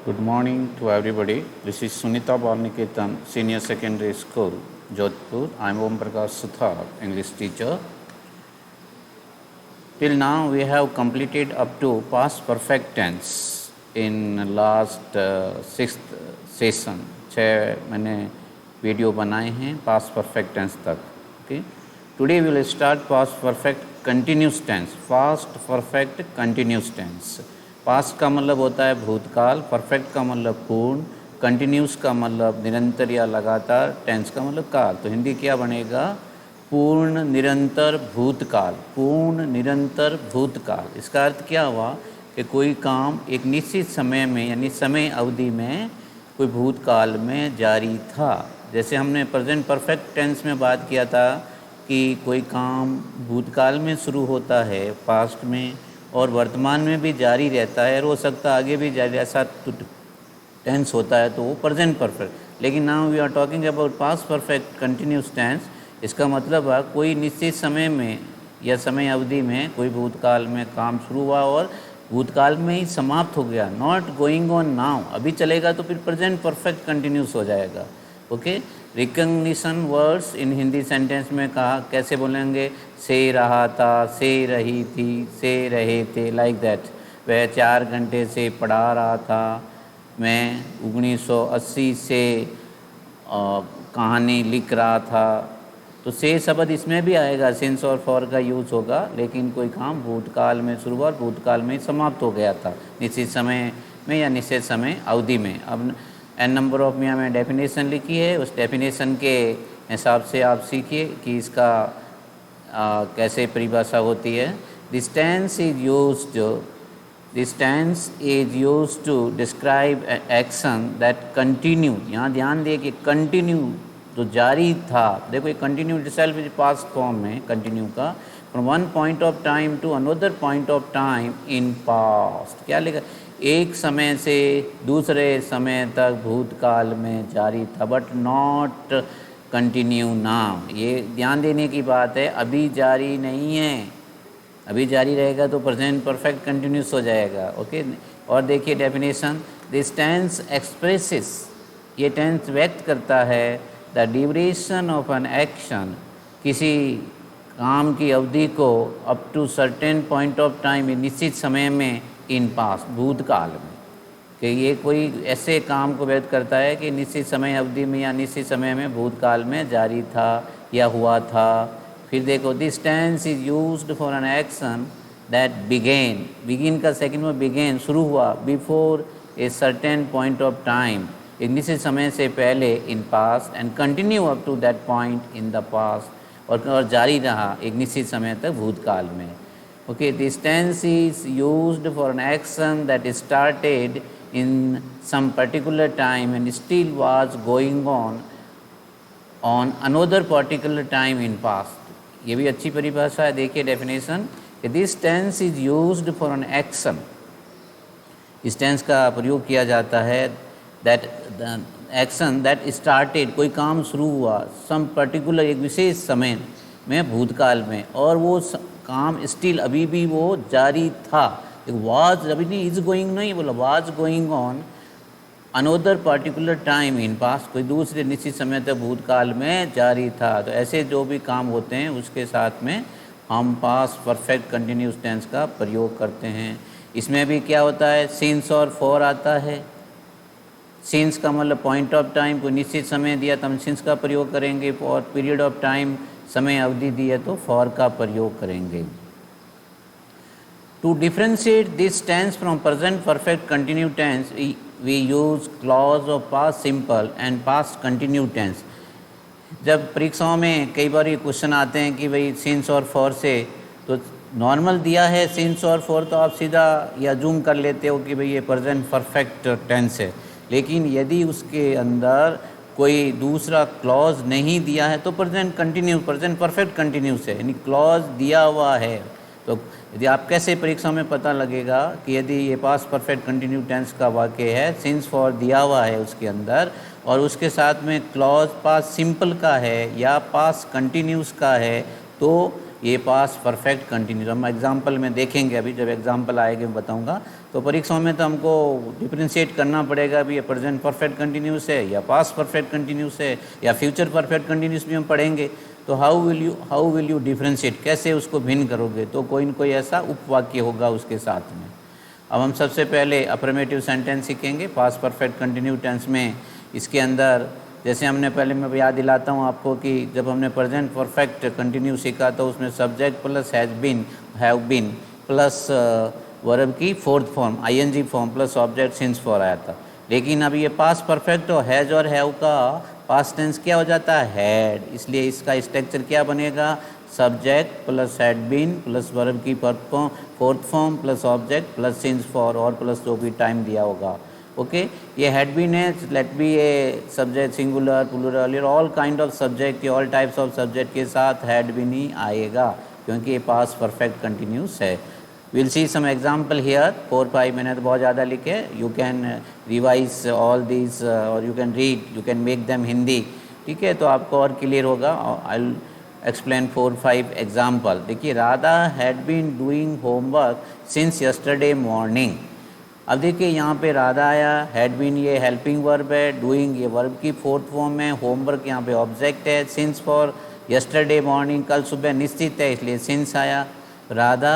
Good morning to everybody. This is Sunita Balniketan, Senior Secondary School, Jodhpur. I am Om Prakash Suthar, English teacher. Till now, we have completed up to past perfect tense in last sixth session. 6 मैंने video बनाए हैं past perfect tense तक. Okay. Today we will start past perfect continuous tense. Past perfect continuous tense. Past का मतलब होता है भूतकाल, perfect का मतलब पूर्ण, कंटिन्यूस का मतलब निरंतर या लगातार, टेंस का मतलब काल. तो हिंदी क्या बनेगा? पूर्ण निरंतर भूतकाल. पूर्ण निरंतर भूतकाल. इसका अर्थ क्या हुआ कि कोई काम एक निश्चित समय में यानी समय अवधि में कोई भूतकाल में जारी था. जैसे हमने प्रेजेंट परफेक्ट टेंस में बात किया था कि कोई काम भूतकाल में शुरू होता है, पास्ट में, और वर्तमान में भी जारी रहता है और हो सकता है आगे भी जारी, ऐसा टेंस होता है, तो वो प्रेजेंट परफेक्ट. लेकिन now we are talking about past perfect continuous tense. इसका मतलब है कोई निश्चित समय में या समय अवधि में कोई भूतकाल में काम शुरू हुआ और भूतकाल में ही समाप्त हो गया. Not going on now. अभी चलेगा तो फिर प्रेजेंट परफेक्ट कंटिन्यूस हो जाएगा. Okay. Recognition words in Hindi sentence में कहा कैसे बोलेंगे? से रहा था, से रही थी, से रहे थे, लाइक दैट. वह 4 घंटे से पढ़ा रहा था. मैं 1980 से कहानी लिख रहा था. तो से शब्द इसमें भी आएगा, सिंस और फॉर का यूज़ होगा, लेकिन कोई काम भूतकाल में शुरू हुआ और भूतकाल में समाप्त हो गया था, निश्चित समय में या निश्चित समय अवधि में. अब एन नंबर ऑफ में हमें डेफिनेशन लिखी है, उस डेफिनेशन के हिसाब से आप सीखिए कि इसका कैसे परिभाषा होती है. This tense is used to describe action that continue. यहाँ ध्यान दिए कि कंटिन्यू जो जारी था. देखो ये continue itself is past form में कंटिन्यू का, from one point of time to another point of time in past. क्या लिखा? एक समय से दूसरे समय तक भूतकाल में जारी था, बट नॉट कंटिन्यू नाउ. ये ध्यान देने की बात है, अभी जारी नहीं है. अभी जारी रहेगा तो प्रेजेंट परफेक्ट कंटिन्यूस हो जाएगा. ओके. और देखिए डेफिनेशन, दिस टेंस एक्सप्रेसेस, ये टेंस व्यक्त करता है the duration of an action, किसी काम की अवधि को up to certain point of time, निश्चित समय में, इन पास्ट, भूतकाल में. कि ये कोई ऐसे काम को व्यक्त करता है कि निश्चित समय अवधि में या निश्चित समय में भूतकाल में जारी था या हुआ था. फिर देखो, this tense is used for an action that began. Begin का सेकंड में बिगेन, शुरू हुआ, before a certain point of time, एक निश्चित समय से पहले, in past, and continue up to that point in the past, और जारी रहा एक निश्चित समय तक भूतकाल में. Okay, this tense is used for an action that started in some particular time and still was going on another particular time in past. ये भी अच्छी परिभाषा है. देखिए definition, this tense is used for an action. इस tense का प्रयोग किया जाता है that the action that started, कोई काम शुरू हुआ, some particular, एक विशेष समय में, भूतकाल में, और वो काम स्टिल अभी भी वो जारी था. वाज, अभी नहीं, इज गोइंग नहीं बोला, was going on another particular time in past, कोई दूसरे निश्चित समय तक भूतकाल में जारी था. तो ऐसे जो भी काम होते हैं उसके साथ में हम पास्ट परफेक्ट कंटिन्यूस टेंस का प्रयोग करते हैं. इसमें भी क्या होता है? सिंस और फॉर आता है. सिंस का मतलब पॉइंट ऑफ टाइम, कोई निश्चित समय दिया तो हम सिंस का प्रयोग करेंगे, और पीरियड ऑफ टाइम, समय अवधि दी है तो फॉर का प्रयोग करेंगे. To differentiate this tense from present perfect continue tense we use clause of past simple and past continue tense. जब परीक्षाओं में कई बार ये क्वेश्चन आते हैं कि भाई सिंस और फॉर से, तो नॉर्मल दिया है सिंस और फॉर, तो आप सीधा या जूम कर लेते हो कि भाई ये प्रेजेंट परफेक्ट टेंस है. लेकिन यदि उसके अंदर कोई दूसरा क्लॉज नहीं दिया है तो present continue, present perfect continuous है, यानी क्लॉज दिया हुआ है. तो यदि आप कैसे परीक्षा में पता लगेगा कि यदि ये पास्ट परफेक्ट कंटिन्यू टेंस का वाक्य है, सिंस फॉर दिया हुआ है उसके अंदर, और उसके साथ में क्लॉज पास्ट सिंपल का है या पास्ट कंटिन्यूस का है, तो ये पास परफेक्ट कंटिन्यूस। हम एग्जाम्पल में देखेंगे, अभी जब एग्जाम्पल आएगा मैं बताऊंगा। तो परीक्षाओं में तो हमको डिफ्रेंशिएट करना पड़ेगा, अभी ये प्रेजेंट परफेक्ट कंटिन्यूस है या पास परफेक्ट कंटिन्यूस है या फ्यूचर परफेक्ट कंटिन्यूस भी हम पढ़ेंगे। तो हाउ विल यू डिफ्रेंशिएट, कैसे उसको भिन्न करोगे? तो कोई न कोई ऐसा उपवाक्य होगा उसके साथ में। अब हम सबसे पहले अफर्मेटिव सेंटेंस सीखेंगे पास्ट परफेक्ट कंटिन्यू टेंस में। इसके अंदर जैसे हमने पहले, मैं याद दिलाता हूँ आपको कि जब हमने प्रेजेंट परफेक्ट कंटिन्यू सीखा तो उसमें subject plus has been, have been plus verb की fourth form ING form plus object since for आया था। लेकिन अब ये पास्ट परफेक्ट और हैज़ और हैव का पास्ट टेंस क्या हो जाता है? हैड। इसलिए इसका स्ट्रक्चर क्या बनेगा? Subject plus had been plus verb की fourth form plus object plus since for और प्लस जो भी टाइम दिया होगा। ओके, ये हैड बीन है, let be a subject singular plural all kind of subject, all types of subject के साथ हैड बीन ही आएगा क्योंकि ये पास्ट परफेक्ट कंटिन्यूस है। Will see some example here, 4-5 minute बहुत ज़्यादा लिखे। You can revise all these और you can read, you can make them Hindi. ठीक है, तो आपको और क्लियर होगा। I will explain 4-5 example. देखिए, Radha had been doing homework since yesterday morning. अब देखिए यहाँ पे राधा आया, हैड बीन ये हेल्पिंग वर्ब है, डूइंग ये वर्ब की फोर्थ फॉर्म है, होमवर्क यहाँ पे ऑब्जेक्ट है, सिंस फॉर यस्टरडे मॉर्निंग कल सुबह निश्चित है इसलिए सिंस आया। राधा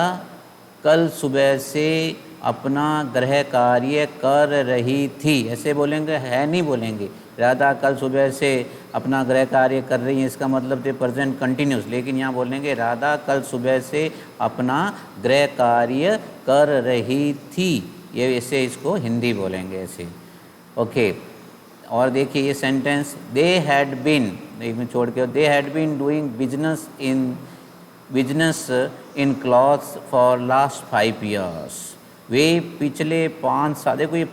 कल सुबह से अपना गृह कार्य कर रही थी, ऐसे बोलेंगे, है नहीं बोलेंगे। राधा कल सुबह से अपना गृह कार्य कर रही है, इसका मतलब थे प्रेजेंट कंटिन्यूस। लेकिन यहाँ बोलेंगे राधा कल सुबह से अपना गृह कार्य कर रही थी, ये ऐसे इसको हिंदी बोलेंगे ऐसे। ओके, और देखिए ये सेंटेंस, दे हैड बीन, एक में छोड़ के, they had been doing business in clothes for last 5 years। वे पिछले 5 साल, देखो ये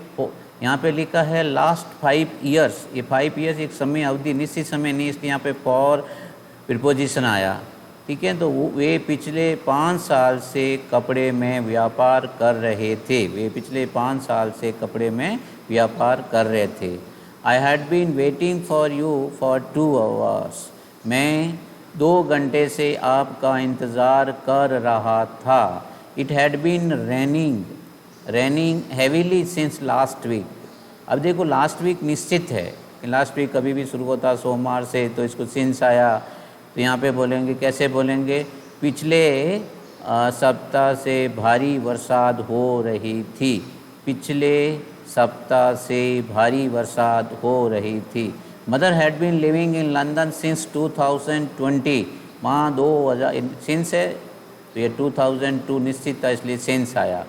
यहाँ पे लिखा है लास्ट 5 years, ये 5 years एक समय अवधि, निश्चित समय नहीं, इसलिए यहाँ पे फॉर प्रीपोजिशन आया। ठीक है, तो वे पिछले 5 साल से कपड़े में व्यापार कर रहे थे, वे पिछले 5 साल से कपड़े में व्यापार कर रहे थे। I had been waiting for you for 2 hours। मैं 2 घंटे से आपका इंतज़ार कर रहा था। It had been raining heavily since last week. अब देखो लास्ट वीक निश्चित है कि लास्ट वीक कभी भी शुरू होता सोमवार से, तो इसको सिंस आया। तो यहाँ पे बोलेंगे, कैसे बोलेंगे? पिछले सप्ताह से भारी बरसात हो रही थी, पिछले सप्ताह से भारी बरसात हो रही थी। Mother had been living in London since 2020। माँ 2000 सिंस है तो ये 2002 निश्चित था इसलिए सिंस आया।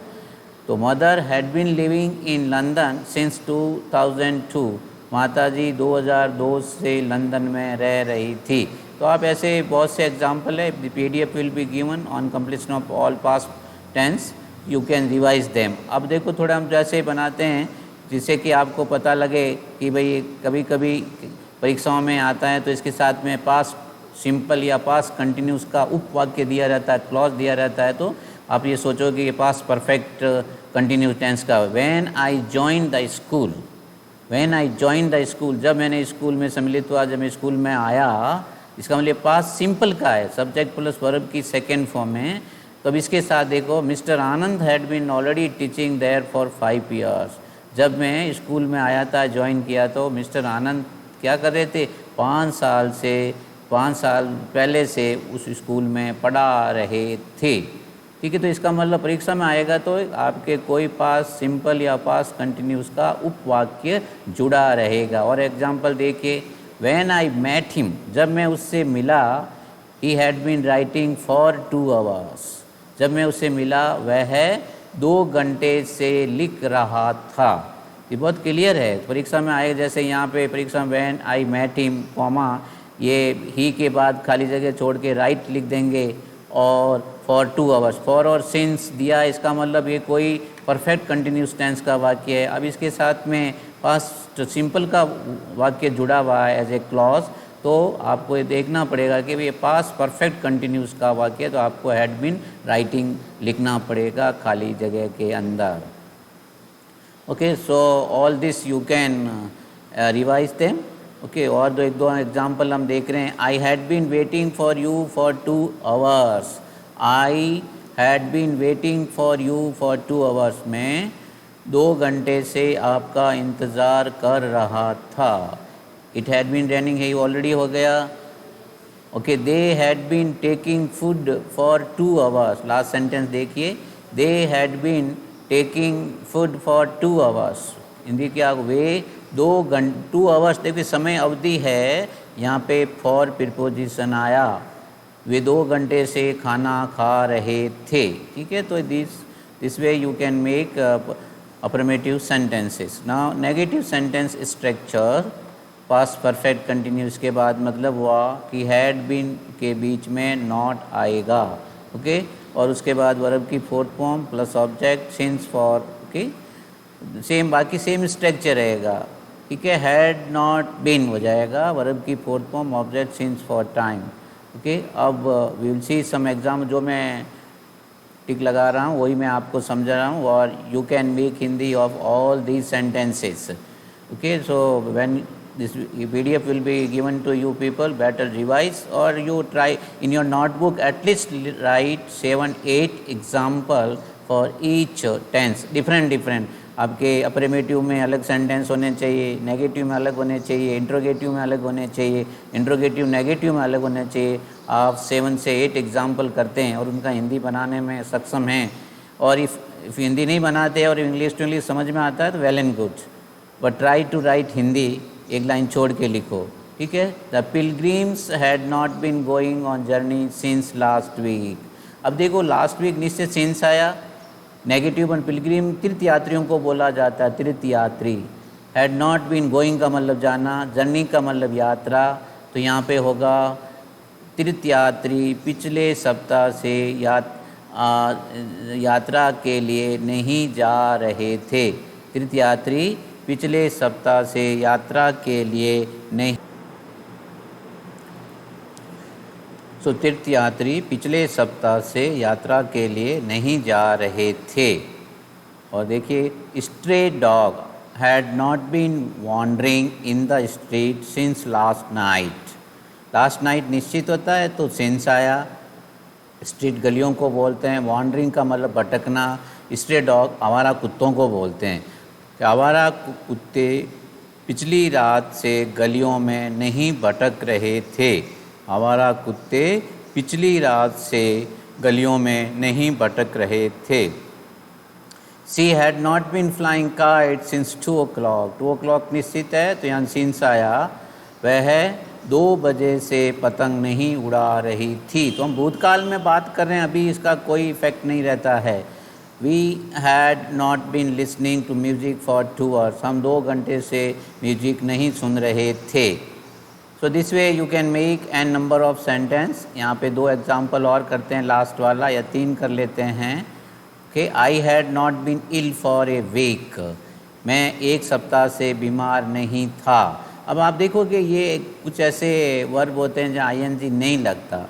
तो mother had been living in London since 2002। माताजी 2002 से लंदन में रह रही थी। तो आप ऐसे बहुत से एग्जाम्पल है, PDF will be given on completion of all past tense, you can revise them. अब देखो थोड़ा हम जैसे बनाते हैं जिससे कि आपको पता लगे कि भाई कभी कभी परीक्षाओं में आता है तो इसके साथ में पास्ट सिंपल या पास्ट कंटिन्यूस का उपवाक्य दिया रहता है, क्लॉज दिया रहता है। तो आप ये सोचो कि ये पास्ट परफेक्ट कंटिन्यूस टेंस का, when I join the school, when I join the school, जब मैंने स्कूल में सम्मिलित हुआ, जब मैं स्कूल में आया, इसका मतलब पास्ट सिंपल का है, सब्जेक्ट प्लस वर्ब की सेकेंड फॉर्म है। तो अब इसके साथ देखो, mister Anand had been already teaching there for 5 years। जब मैं स्कूल में आया था, ज्वाइन किया, तो मिस्टर आनंद क्या कर रहे थे? 5 साल पहले से उस स्कूल में पढ़ा रहे थे। ठीक है, तो इसका मतलब परीक्षा में आएगा तो आपके कोई पास सिंपल या पास कंटिन्यूस का उपवाक्य जुड़ा रहेगा। और एग्जाम्पल देखिए, व्हेन आई मेट हिम, जब मैं उससे मिला, he had been writing for 2 hours। जब मैं उससे मिला वह 2 घंटे से लिख रहा था। ये बहुत क्लियर है, परीक्षा में आएगा। जैसे यहाँ पे परीक्षा में when I met him comma, ये ही के बाद खाली जगह छोड़ के राइट लिख देंगे और फॉर 2 hours, फॉर और सिंस दिया, इसका मतलब ये कोई परफेक्ट कंटिन्यूस टेंस का वाक्य है। अब इसके साथ में पास्ट सिंपल का वाक्य जुड़ा हुआ है एज ए क्लॉज, तो आपको ये देखना पड़ेगा कि ये पास्ट परफेक्ट कंटिन्यूस का वाक्य है, तो आपको हैड बीन राइटिंग लिखना पड़ेगा खाली जगह के अंदर। Okay, so all this you can revise them. Okay और दो एक दो एग्जाम्पल हम देख रहे हैं। I had been waiting for you for 2 hours. I had been waiting for you for 2 hours. मैं 2 घंटे से आपका इंतज़ार कर रहा था। इट हैड बीन रनिंग है, ऑलरेडी हो गया। Okay they had been taking food for 2 hours. Last sentence देखिए, दे had been taking food for 2 hours. Hindi क्या, वे 2 आवर्स, देखिए समय अवधि है, यहाँ पे फॉर प्रीपोजिशन आया। वे 2 घंटे से खाना खा रहे थे। ठीक है, तो this way you can make affirmative sentences. Now negative sentence structure, past perfect continuous के बाद मतलब हुआ कि हैड बीन के बीच में नॉट आएगा। ओके और उसके बाद वर्ब की fourth form plus object since for. Okay same, बाकी सेम स्ट्रक्चर रहेगा। ठीक है, हैड नॉट बीन हो जाएगा, वर्ब की fourth form object since for time. Okay अब we will see some exam, जो मैं टिक लगा रहा हूँ वही मैं आपको समझा रहा हूँ, और you can make Hindi of all these sentences. Okay so when this PDF will be given to you people, better revise, or you try in your notebook at least write 7-8 example for each tense, different आपके affirmative में अलग sentence होने चाहिए, negative में अलग होने चाहिए, interrogative में अलग होने चाहिए, इंट्रोगेटिव नेगेटिव में अलग होने चाहिए। आप 7 से 8 एग्जाम्पल करते हैं और उनका हिंदी बनाने में सक्षम हैं, और इफ़ हिंदी नहीं बनाते और इंग्लिश टू इंग्लिश समझ में आता है तो well and good, but try to write Hindi एक लाइन छोड़ के लिखो। ठीक है, the pilgrims had not been going on journey since last week. अब देखो लास्ट वीक निश्चय सिंस आया, नेगेटिव बन, पिलग्रिम तीर्थयात्रियों को बोला जाता है, तीर्थयात्री। हैड नॉट बीन गोइंग का मतलब जाना, जर्नी का मतलब यात्रा, तो यहाँ पे होगा तीर्थयात्री पिछले सप्ताह से यात्रा के लिए नहीं जा रहे थे। तीर्थयात्री पिछले सप्ताह से यात्रा के लिए नहीं, सो तीर्थयात्री पिछले सप्ताह से यात्रा के लिए नहीं जा रहे थे। और देखिए stray dog had not been wandering in the street since last night. Last night निश्चित होता है तो सिंस आया, स्ट्रीट गलियों को बोलते हैं, वॉन्डरिंग का मतलब भटकना, स्ट्रे डॉग आवारा कुत्तों को बोलते हैं। आवारा कुत्ते पिछली रात से गलियों में नहीं भटक रहे थे। आवारा कुत्ते पिछली रात से गलियों में नहीं भटक रहे थे। She had not been flying kite since 2 o'clock। 2 o'clock निश्चित है तो यहाँ सिंस आया, वह 2 बजे से पतंग नहीं उड़ा रही थी। तो हम भूतकाल में बात कर रहे हैं, अभी इसका कोई इफेक्ट नहीं रहता है। We had not been listening to music for 2 hours। हम 2 घंटे से म्यूजिक नहीं सुन रहे थे। So this way you can make an number of sentence. यहाँ पे 2 एग्जाम्पल और करते हैं, लास्ट वाला या 3 कर लेते हैं। Okay, I had not been ill for a week. मैं 1 सप्ताह से बीमार नहीं था। अब आप देखो कि ये कुछ ऐसे वर्ब होते हैं जहाँ ING नहीं लगता,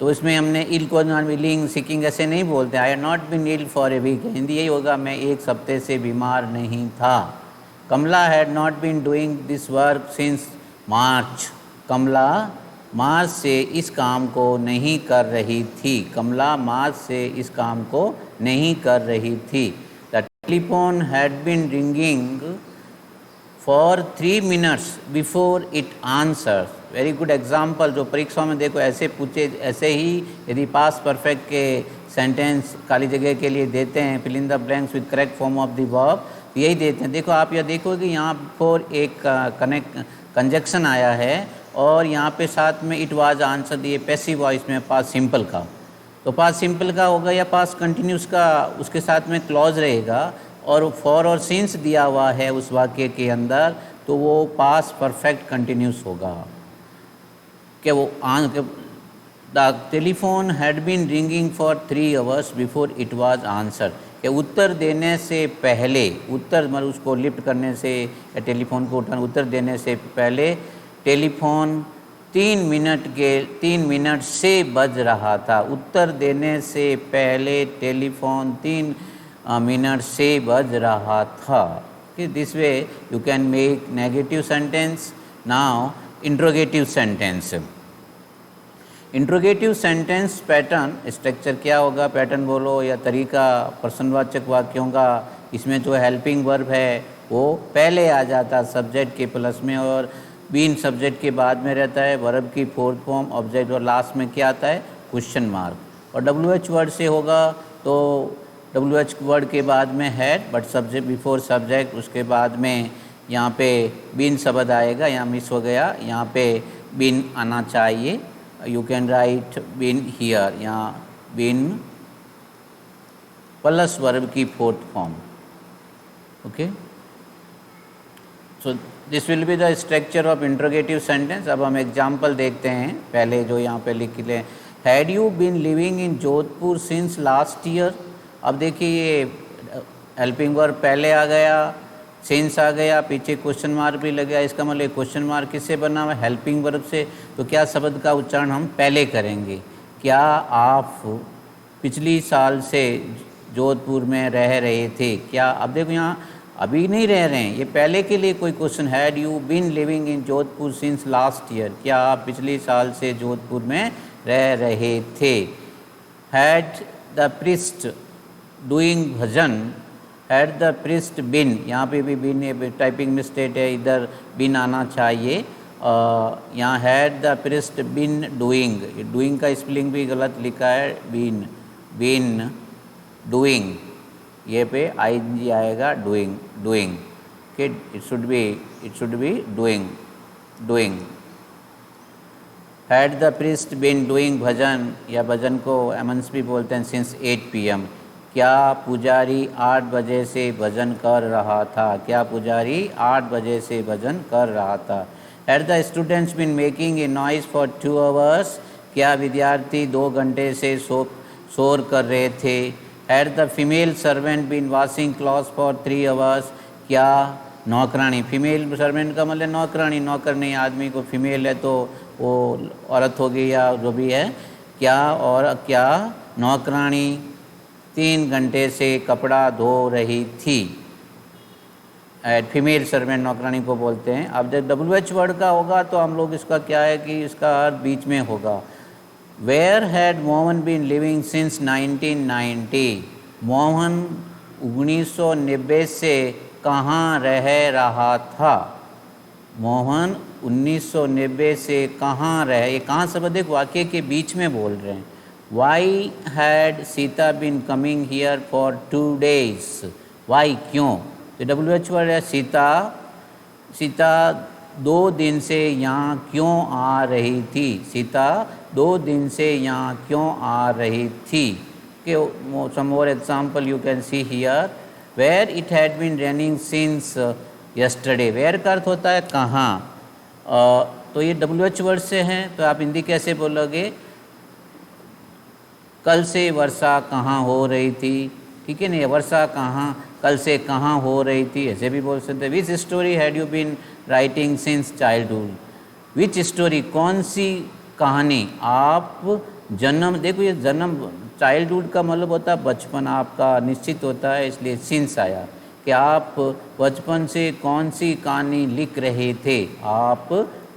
तो इसमें हमने इल को नॉट विलिंग सीकिंग ऐसे नहीं बोलते। I had not been ill for a week, Hindi यही होगा, मैं 1 हफ्ते से बीमार नहीं था। Kamla had not been doing this work since March. Kamla March से इस काम को नहीं कर रही थी। कमला मार्च से इस काम को नहीं कर रही थी। The telephone had been ringing for 3 minutes before it answer. Very good example, जो परीक्षा में देखो ऐसे पूछे, ऐसे ही यदि पास्ट परफेक्ट के सेंटेंस खाली जगह के लिए देते हैं, fill in the blanks with correct form of the verb, यही देते हैं। देखो आप यह देखो कि यहाँ बिफोर एक कंजक्शन आया है और यहाँ पे साथ में इट वाज आंसर दिए पैसिव वॉइस में पास्ट सिंपल का, तो पास्ट सिंपल का होगा या पास्ट कंटिन्यूस का, उसके साथ में क्लॉज रहेगा, और फॉर और सिंस दिया हुआ है उस वाक्य के अंदर, तो वो पास्ट परफेक्ट कंटिन्यूस होगा। क्या वो the telephone had been ringing for 3 hours before it was answer. कि उत्तर देने से पहले, उत्तर मतलब उसको लिफ्ट करने से या टेलीफोन को उठाने, उत्तर देने से पहले टेलीफोन 3 मिनट से बज रहा था। उत्तर देने से पहले टेलीफोन 3 मिनट से बज रहा था। कि this way you can make negative sentence now interrogative sentence. Interrogative sentence pattern structure क्या होगा, पैटर्न बोलो या तरीका प्रश्नवाचक वाक्यों का। इसमें जो हेल्पिंग वर्ब है वो पहले आ जाता है सब्जेक्ट के प्लस में, और बीन सब्जेक्ट के बाद में रहता है, वर्ब की फोर्थ फॉर्म ऑब्जेक्ट, और लास्ट में क्या आता है, क्वेश्चन मार्क। और WH वर्ड से होगा तो WH वर्ड के बाद में had but subject before subject, उसके बाद में यहाँ पे बीन शब्द आएगा, यहाँ मिस हो गया, यहाँ पे बीन आना चाहिए। You can write been here, यहाँ बीन प्लस वर्ब की fourth form. Okay, so this will be the structure of interrogative sentence. अब हम एग्जाम्पल देखते हैं, पहले जो यहाँ पे लिख लें, had you been living in Jodhpur since last year. अब देखिए ये हेल्पिंग वर्ब पहले आ गया, सिंस आ गया, पीछे क्वेश्चन मार्क भी लग गया। इसका मतलब क्वेश्चन मार्क किससे बना हुआ है, हेल्पिंग वर्ब से। तो क्या शब्द का उच्चारण हम पहले करेंगे, क्या आप पिछली साल से जोधपुर में रह रहे थे, क्या। अब देखो यहाँ अभी नहीं रह रहे हैं, ये पहले के लिए कोई question, had you been living in Jodhpur since last year, क्या आप पिछली साल से जोधपुर में रह रहे थे। Had the priest doing bhajan, had the priest been, यहाँ पे भी बिन टाइपिंग मिस्टेक है, इधर बिन आना चाहिए। यहाँ had the priest been doing, doing का स्पेलिंग भी गलत लिखा है, बिन बिन डूइंग, ये पे ING आएगा, डूइंग डूइंग के, it should be doing doing. Had the priest been doing bhajan, या भजन को एमंस भी बोलते हैं, सिंस 8 PM, क्या पुजारी 8 बजे से भजन कर रहा था, क्या पुजारी 8 बजे से भजन कर रहा था। Had the students been making a noise for 2 hours, क्या विद्यार्थी 2 घंटे से शोर कर रहे थे। Had the female servant been washing clothes for 3 hours, क्या नौकरानी, फीमेल सर्वेंट का मतलब नौकरानी, नौकर नहीं, आदमी को फीमेल है तो वो औरत होगी या जो भी है, क्या, और क्या नौकरानी 3 घंटे से कपड़ा धो रही थी। फीमेल सर्वेंट नौकरानी को बोलते हैं। अब जब WH वर्ड का होगा तो हम लोग इसका क्या है कि इसका अर्थ बीच में होगा। Where had Mohan been living since 1990, Mohan 1990 से कहाँ रह रहा था। मोहन 1990 से कहाँ रह, ये कहाँ शब्द एक वाक्य के बीच में बोल रहे हैं। Why had Sita been coming here for 2 days? Why, क्यों। तो WH वर्ड है सीता, सीता 2 दिन से यहाँ क्यों आ रही थी, सीता 2 दिन से यहाँ क्यों आ रही थी। Okay, some more example you can see here. Where it had been raining since yesterday. Where का अर्थ होता है कहाँ। तो ये WH वर्ड से हैं, तो आप हिंदी कैसे बोलोगे, कल से वर्षा कहाँ हो रही थी, ठीक है नहीं, वर्षा कहाँ, कल से कहाँ हो रही थी, ऐसे भी बोल सकते हैं। Which story had you been writing since childhood, which story, कौन सी कहानी आप जन्म, देखो ये जन्म, चाइल्डहुड का मतलब होता है बचपन आपका निश्चित होता है, इसलिए सिंस आया कि आप बचपन से कौन सी कहानी लिख रहे थे, आप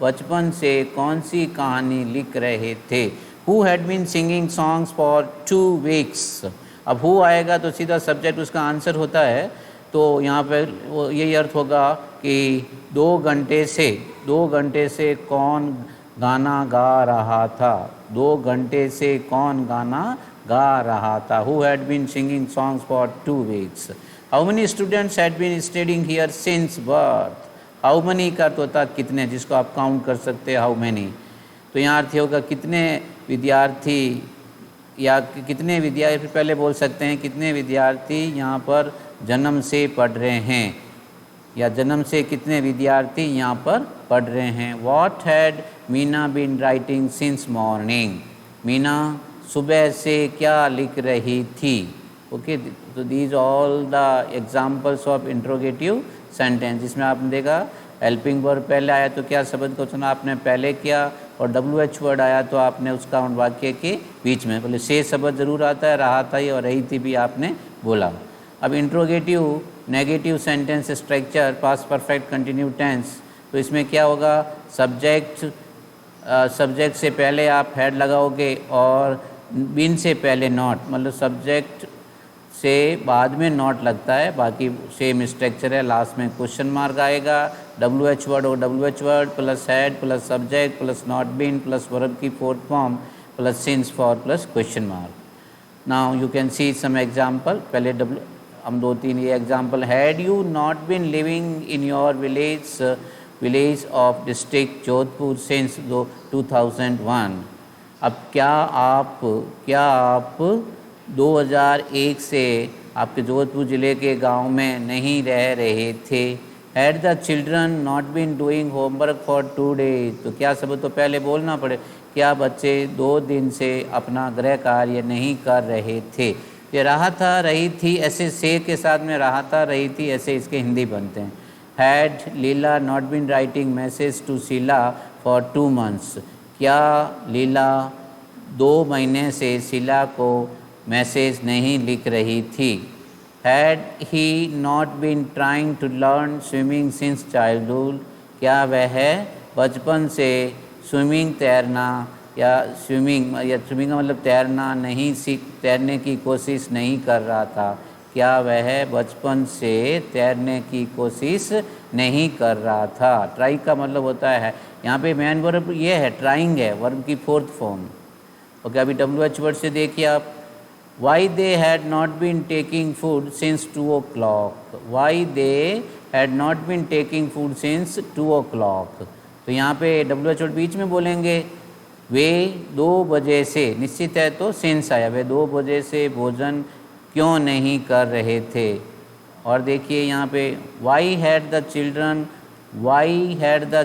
बचपन से कौन सी कहानी लिख रहे थे। Who had been singing songs for 2 weeks? अब who आएगा तो सीधा सब्जेक्ट उसका आंसर होता है, तो यहाँ पे यही अर्थ होगा कि 2 घंटे से कौन गाना गा रहा था, 2 घंटे से कौन गाना गा रहा था। Who had been singing songs for 2 weeks? How many students had been studying here since birth? How many का तो होता कितने, जिसको आप काउंट कर सकते हैं, how many। तो यहाँ अर्थ होगा कितने विद्यार्थी, या कितने विद्यार्थी, पहले बोल सकते हैं कितने विद्यार्थी यहाँ पर जन्म से पढ़ रहे हैं, या जन्म से कितने विद्यार्थी यहाँ पर पढ़ रहे हैं। What had Meena been writing since morning, Meena सुबह से क्या लिख रही थी। ओके, तो these all the examples of interrogative sentence, जिसमें आपने देखा हेल्पिंग वर्ब पहले आया तो क्या शब्द को चुना आपने पहले किया, और WH वर्ड आया तो आपने उसका उन वाक्य के बीच में, पहले से शब्द जरूर आता है, रहा था और रही थी भी आपने बोला। अब interrogative negative sentence structure, past perfect continue tense, तो इसमें क्या होगा, सब्जेक्ट से पहले आप हैड लगाओगे और बीन से पहले नॉट, मतलब सब्जेक्ट से बाद में नॉट लगता है, बाकी सेम स्ट्रक्चर है, लास्ट में क्वेश्चन मार्क आएगा, WH वर्ड और WH word plus had plus subject plus not been plus verb की fourth form plus since for plus question mark. Now you can see some example, पहले हम 2-3 ये example, had you not been living in your village of district Jodhpur since 2001। अब क्या आप 2001 से आपके जोधपुर ज़िले के गांव में नहीं रह रहे थे। Had the children not been doing homework for 2 days, तो क्या सब तो पहले बोलना पड़े, क्या बच्चे 2 दिन से अपना गृह कार्य नहीं कर रहे थे। ये रहा था, रही थी, ऐसे से के साथ में रहा था, रही थी, ऐसे इसके हिंदी बनते हैं। Had Leela not been writing message to Sheela for 2 months, क्या लीला 2 महीने से शीला को मैसेज नहीं लिख रही थी। Had he not been trying to learn swimming since childhood, क्या वह बचपन से स्विमिंग तैरना या स्विमिंग का मतलब तैरना नहीं तैरने की कोशिश नहीं कर रहा था, क्या वह बचपन से तैरने की कोशिश नहीं कर रहा था। ट्राई का मतलब होता है, यहाँ पे मेन वर्ब ये है, ट्राइंग है, वर्ब की फोर्थ फॉर्म। ओके, अभी WH वर्ड से देखिए आप, why they had not been taking food since 2 o'clock, why they had not been taking food since 2 o'clock, तो यहाँ पे WH वर्ड बीच में बोलेंगे, वे 2 बजे से, निश्चित है तो सिंस आया, वे 2 बजे से भोजन क्यों नहीं कर रहे थे। और देखिए यहाँ पे, why had the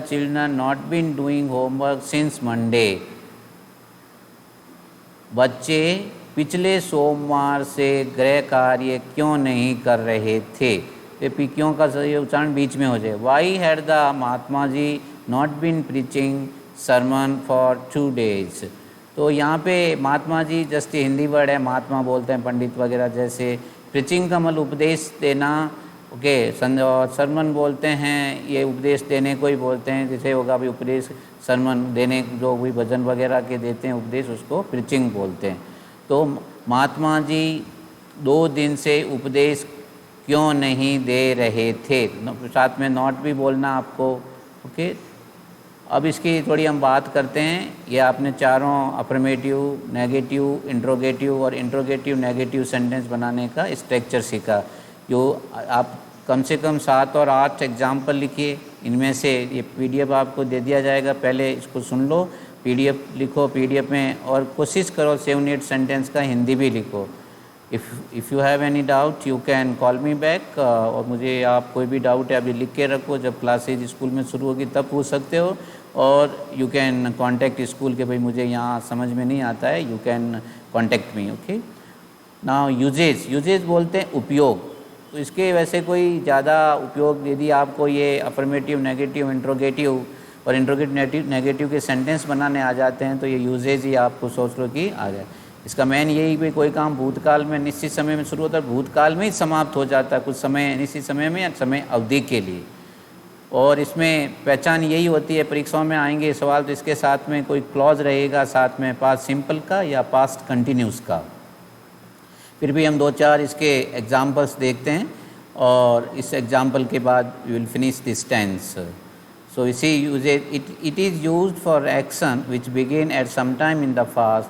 children not been doing homework since Monday, बच्चे पिछले सोमवार से गृह कार्य क्यों नहीं कर रहे थे। ये क्यों का सही उच्चारण बीच में हो जाए। Why had the Mahatma ji not been preaching sermon for 2 days, तो यहाँ पे महात्मा जी जस्ट हिंदी वर्ड है, महात्मा बोलते हैं पंडित वगैरह जैसे, प्रीचिंग का मतलब उपदेश देना, ओके, और सरमन बोलते हैं, ये उपदेश देने को ही बोलते हैं, जैसे होगा अभी उपदेश सरमन देने, जो भी भजन वगैरह के देते हैं उपदेश, उसको प्रीचिंग बोलते हैं। तो महात्मा जी 2 दिन से उपदेश क्यों नहीं दे रहे थे, साथ में नॉट भी बोलना आपको, ओके। अब इसकी थोड़ी हम बात करते हैं। ये आपने चारों अफर्मेटिव, नेगेटिव, इंट्रोगेटिव और इंट्रोगेटिव नेगेटिव सेंटेंस बनाने का स्ट्रक्चर सीखा। जो आप कम से कम 7 और 8 एग्जाम्पल लिखिए, इनमें से ये PDF आपको दे दिया जाएगा, पहले इसको सुन लो, PDF लिखो, PDF में, और कोशिश करो 7-8 सेंटेंस का हिंदी भी लिखो। If you have any doubt you can call me back, और मुझे आप कोई भी डाउट है अभी लिख के रखो, जब क्लासेज स्कूल में शुरू होगी तब पूछ सकते हो, और यू कैन कॉन्टेक्ट स्कूल के, भाई मुझे यहाँ समझ में नहीं आता है, you can contact me, okay. Now usages बोलते हैं उपयोग, तो इसके वैसे कोई ज़्यादा उपयोग, यदि आपको ये अफर्मेटिव, नेगेटिव, इंट्रोगेटिव और इंट्रोगेटिव नेगेटिव के सेंटेंस बनाने आ जाते हैं, तो ये यूजेज ही आपको सोच लो कि आ जाए। इसका मेन यही भी, कोई काम भूतकाल में निश्चित समय में शुरू होता है, भूतकाल में ही समाप्त हो जाता है, कुछ समय निश्चित समय में या समय अवधि के लिए। और इसमें पहचान यही होती है, परीक्षाओं में आएंगे सवाल, तो इसके साथ में कोई क्लॉज रहेगा, साथ में पास्ट सिंपल का या पास्ट कंटिन्यूस का। फिर भी हम 2-4 इसके एग्जाम्पल्स देखते हैं, और इस एग्जाम्पल के बाद we will finish this tense. So इसी usages, it is used for action which begin at some time in the past,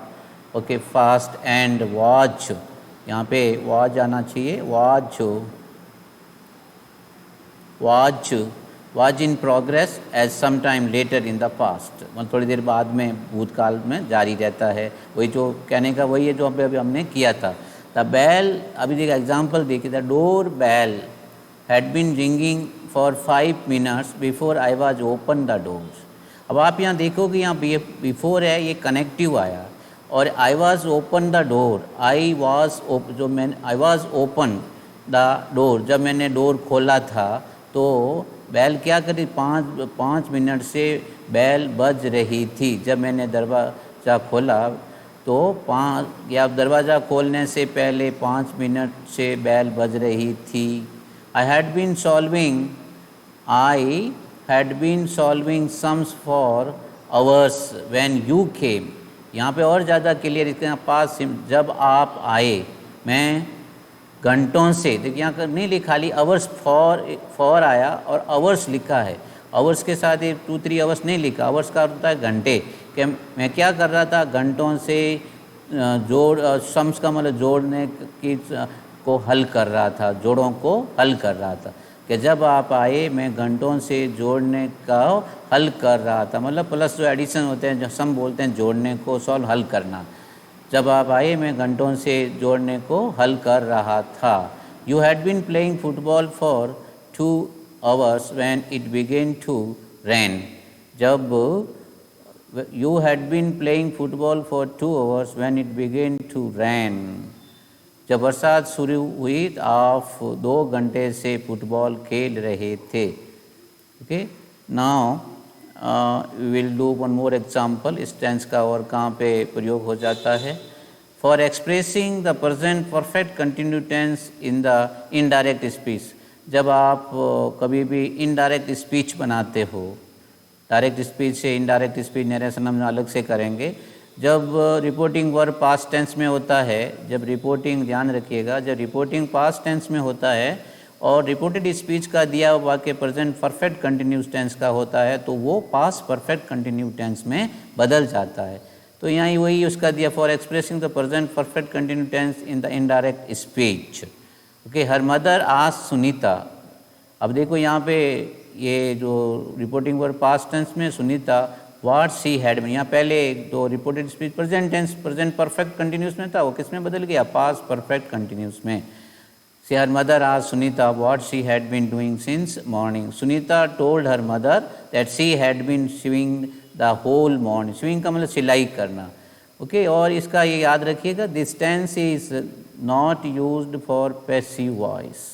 okay, past and watch, यहाँ पे वॉच आना चाहिए, watch in progress as some time later in the past, मतलब थोड़ी देर बाद में, भूतकाल में जारी रहता है। वही जो कहने का वही है जो अभी हमने किया था। द बेल, अभी देखिए एग्जाम्पल देखिए, the door bell had been ringing for 5 minutes before I was open the doors. अब आप यहाँ देखो कि यहाँ बिफोर है, ये कनेक्टिव आया, और आई was open the door, I was open the door, जब मैंने डोर खोला था तो बैल क्या करी, 5 मिनट से बैल बज रही थी। जब मैंने दरवाज़ा खोला तो दरवाज़ा खोलने से पहले 5 मिनट से बैल बज रही थी। I had had been solving sums for hours when you came। यहाँ पे और ज़्यादा क्लियर इसके पास, जब आप आए, मैं घंटों से, देखिए यहाँ नहीं लिखा, खाली आवर्स फॉर आया और आवर्स लिखा है। आवर्स के साथ ये 2-3 आवर्स नहीं लिखा, आवर्स का होता है घंटे। कि मैं क्या कर रहा था, घंटों से सम्स का मतलब जोड़ने की को हल कर रहा था, जोड़ों को हल कर रहा था। कि जब आप आए मैं घंटों से जोड़ने का हल कर रहा था, मतलब प्लस जो एडिशन होते हैं, जो सम बोलते हैं जोड़ने को, सॉल्व हल करना। जब आप आए मैं घंटों से जोड़ने को हल कर रहा था। You had been playing football for 2 hours when it began to rain। जब you had been playing football for 2 hours when it began to rain। जब बरसात शुरू हुई आप 2 घंटे से फुटबॉल खेल रहे थे। Okay, now will do one more example. इस टेंस का और कहाँ पे प्रयोग हो जाता है। For expressing the present perfect continue tense in the indirect speech. जब आप कभी भी इनडायरेक्ट स्पीच बनाते हो, डायरेक्ट स्पीच से इनडायरेक्ट स्पीच नरेशन हम अलग से करेंगे। जब रिपोर्टिंग वर्ब पास्ट टेंस में होता है, जब रिपोर्टिंग, ध्यान रखिएगा, जब रिपोर्टिंग पास्ट टेंस में होता है और रिपोर्टेड स्पीच का दिया हुआ वाक्य प्रेजेंट परफेक्ट कंटिन्यूस टेंस का होता है, तो वो पास्ट परफेक्ट कंटिन्यू टेंस में बदल जाता है। तो यहाँ वही उसका दिया, for expressing the present perfect continue tense in the indirect speech. Okay, her mother आज सुनीता। अब देखो यहाँ पे ये जो रिपोर्टिंग वर्ब पास्ट टेंस में Sunita what she had been, यहाँ पहले तो reported speech present tense present perfect continuous में था, वो किस में बदल गया, पास्ट परफेक्ट कंटिन्यूस में। सी हर मदर आज Sunita what she had been doing since morning. Sunita told her mother that she had been sewing the whole morning. Sewing का मतलब सिलाई करना। ओके, और इसका ये याद रखिएगा, this tense is not used for passive voice.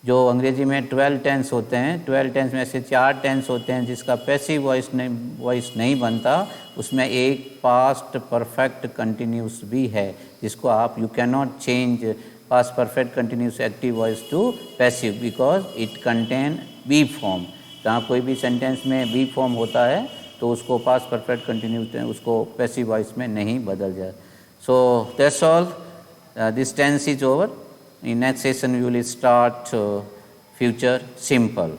जो अंग्रेजी में 12 टेंस होते हैं, 12 टेंस में से 4 टेंस होते हैं जिसका पैसिव वॉइस नहीं बनता, उसमें एक पास्ट परफेक्ट कंटिन्यूस भी है, जिसको आप you can not change past perfect continuous active voice to passive because it contain be form. जहाँ कोई भी सेंटेंस में बी फॉर्म होता है तो उसको पास्ट परफेक्ट कंटिन्यूस उसको पैसिव वॉइस में नहीं बदल जाए। So that's all, this tense is over. In next session we will start future simple.